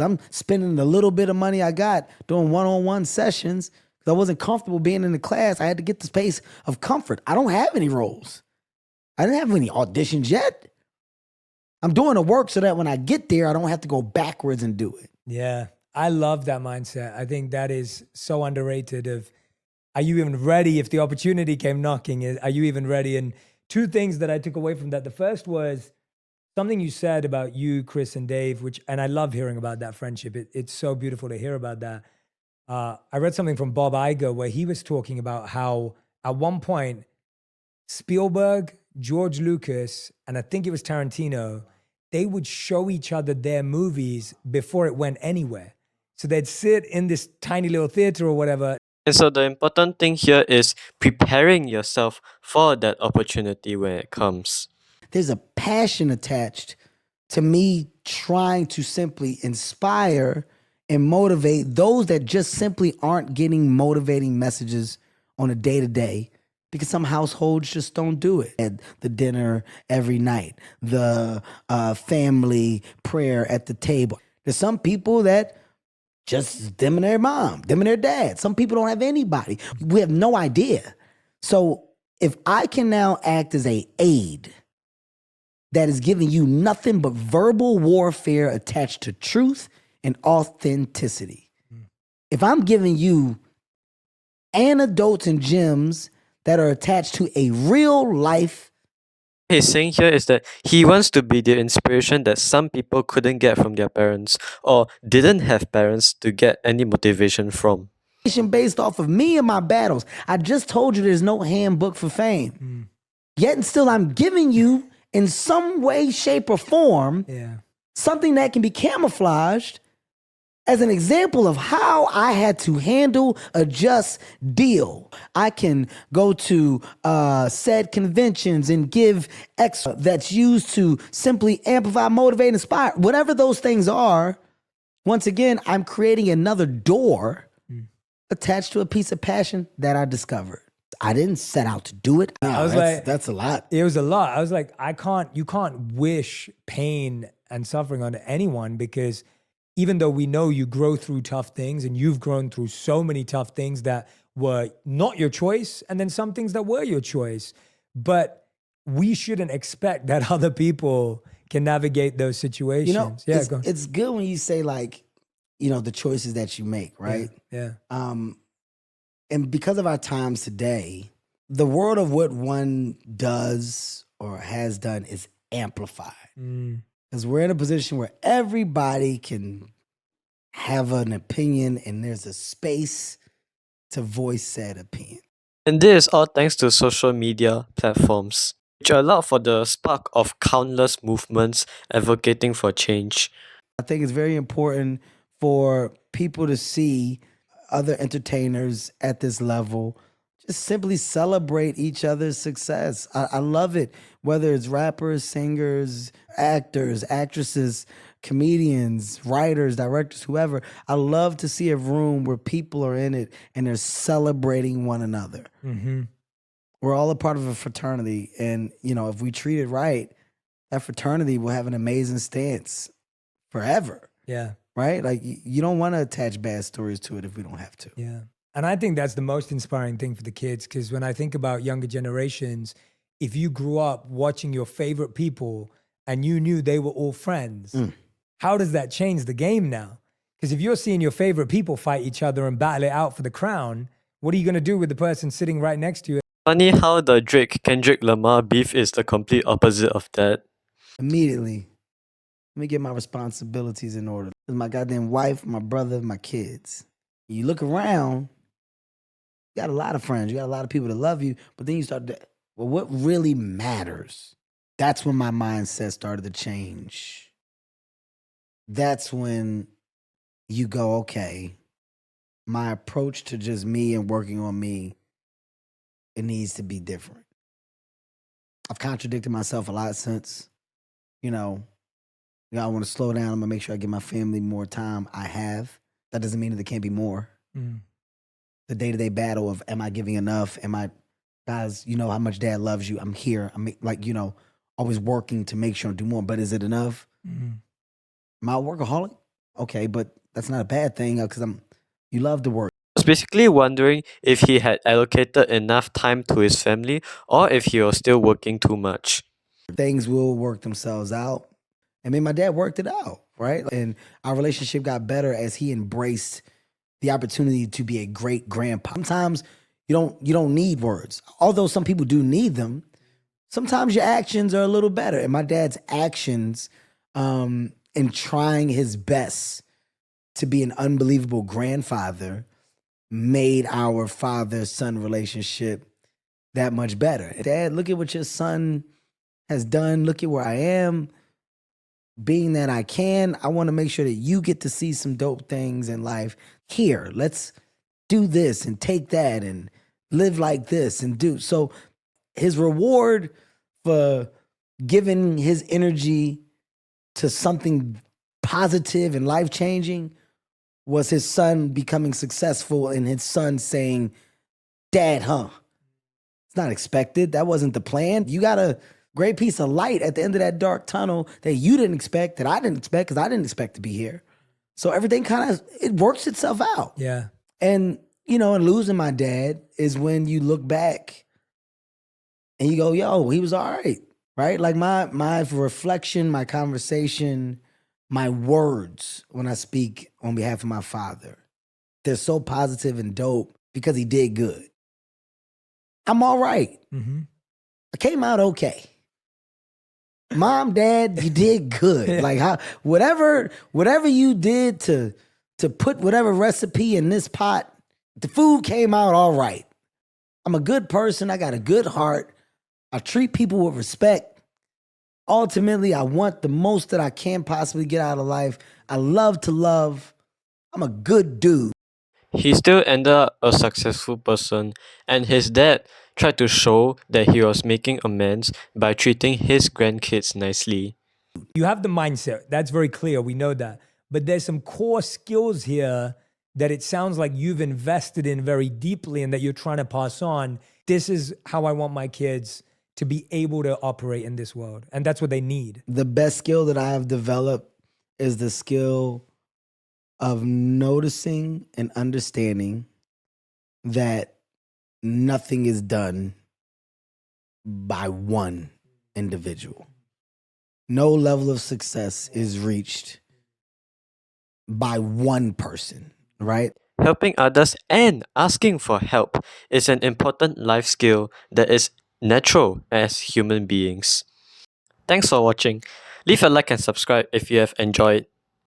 I'm spending the little bit of money I got doing one-on-one sessions because I wasn't comfortable being in the class. I had to get the space of comfort. I don't have any roles. I didn't have any auditions yet. I'm doing the work so that when I get there, I don't have to go backwards and do it. Yeah, I love that mindset. I think that is so underrated of, are you even ready if the opportunity came knocking? Are you even ready? And two things that I took away from that. The first was something you said about you, Chris, and Dave, and I love hearing about that friendship. It's so beautiful to hear about that. I read something from Bob Iger where he was talking about how at one point, Spielberg, George Lucas, and I think it was Tarantino, they would show each other their movies before it went anywhere. So they'd sit in this tiny little theater or whatever. And so the important thing here is preparing yourself for that opportunity when it comes. There's a passion attached to me trying to simply inspire and motivate those that just simply aren't getting motivating messages on a day-to-day because some households just don't do it. At the dinner every night, the family prayer at the table. There's some people that just them and their mom, them and their dad. Some people don't have anybody. We have no idea. So if I can now act as an aid that is giving you nothing but verbal warfare attached to truth and authenticity. If I'm giving you anecdotes and gems that are attached to a real life. He's saying here is that he wants to be the inspiration that some people couldn't get from their parents or didn't have parents to get any motivation from. Based off of me and my battles. I just told you there's no handbook for fame. Yet and still I'm giving you in some way, shape, or form something that can be camouflaged as an example of how I had to handle, adjust, deal. I can go to said conventions and give extra that's used to simply amplify, motivate, inspire. Whatever those things are, once again, I'm creating another door attached to a piece of passion that I discovered. I didn't set out to do it. I was like, that's a lot. It was a lot. I was like, you can't wish pain and suffering on anyone because even though we know you grow through tough things and you've grown through so many tough things that were not your choice and then some things that were your choice, but we shouldn't expect that other people can navigate those situations. You know, it's good when you say like, you know, the choices that you make, right? Yeah. And because of our times today, the world of what one does or has done is amplified. Because we're in a position where everybody can have an opinion and there's a space to voice said opinion. And this is all thanks to social media platforms, which allowed for the spark of countless movements advocating for change. I think it's very important for people to see other entertainers at this level just simply celebrate each other's success. I love it, whether it's rappers, singers, actors, actresses, comedians, writers, directors, whoever. I love to see a room where people are in it and they're celebrating one another. We're all a part of a fraternity. And, you know, if we treat it right, that fraternity will have an amazing stance forever. Yeah. Right? Like, you don't want to attach bad stories to it if we don't have to. Yeah. And I think that's the most inspiring thing for the kids, because when I think about younger generations, if you grew up watching your favorite people and you knew they were all friends, how does that change the game now? Because if you're seeing your favorite people fight each other and battle it out for the crown, what are you going to do with the person sitting right next to you? Funny how the Drake-Kendrick Lamar beef is the complete opposite of that. Immediately, let me get my responsibilities in order. There's my goddamn wife, my brother, my kids. You look around, you got a lot of friends, you got a lot of people that love you, but then you start to, well, what really matters? That's when my mindset started to change. That's when you go, okay, my approach to just me and working on me, it needs to be different. I've contradicted myself a lot since, I want to slow down. I'm going to make sure I give my family more time. I have. That doesn't mean that there can't be more. The day-to-day battle of, am I giving enough? Guys, you know how much dad loves you. I'm here. I'm like, always working to make sure I do more. But is it enough? Am I a workaholic? Okay, but that's not a bad thing because you love to work. I was basically wondering if he had allocated enough time to his family or if he was still working too much. Things will work themselves out. I mean, my dad worked it out, right? And our relationship got better as he embraced the opportunity to be a great grandpa. Sometimes you don't need words. Although some people do need them, sometimes your actions are a little better. And my dad's actions in trying his best to be an unbelievable grandfather made our father-son relationship that much better. Dad, look at what your son has done. Look at where I am. Being that I can, I want to make sure that you get to see some dope things in life. Here, let's do this and take that and live like this and do. So his reward for giving his energy to something positive and life-changing was his son becoming successful and his son saying, Dad, huh? It's not expected. That wasn't the plan. You got a great piece of light at the end of that dark tunnel that you didn't expect, that I didn't expect, because I didn't expect to be here. So everything kind of, it works itself out. Yeah. And, you know, and losing my dad is when you look back and you go, yo, he was all right? Like my reflection, my conversation, my words when I speak on behalf of my father, they're so positive and dope because he did good. I'm all right. Mm-hmm. I came out okay. Mom, Dad, you did good. Like whatever you did to put whatever recipe in this pot, the food came out all right. I'm a good person. I got a good heart. I treat people with respect. Ultimately, I want the most that I can possibly get out of life. I love to love. I'm a good dude. He still ended up a successful person, and his dad tried to show that he was making amends by treating his grandkids nicely. You have the mindset. That's very clear. We know that. But there's some core skills here that it sounds like you've invested in very deeply and that you're trying to pass on. This is how I want my kids to be able to operate in this world. And that's what they need. The best skill that I have developed is the skill of noticing and understanding that nothing is done by one individual. No level of success is reached by one person, right? Helping others and asking for help is an important life skill that is natural as human beings. Thanks for watching. Leave a like and subscribe if you have enjoyed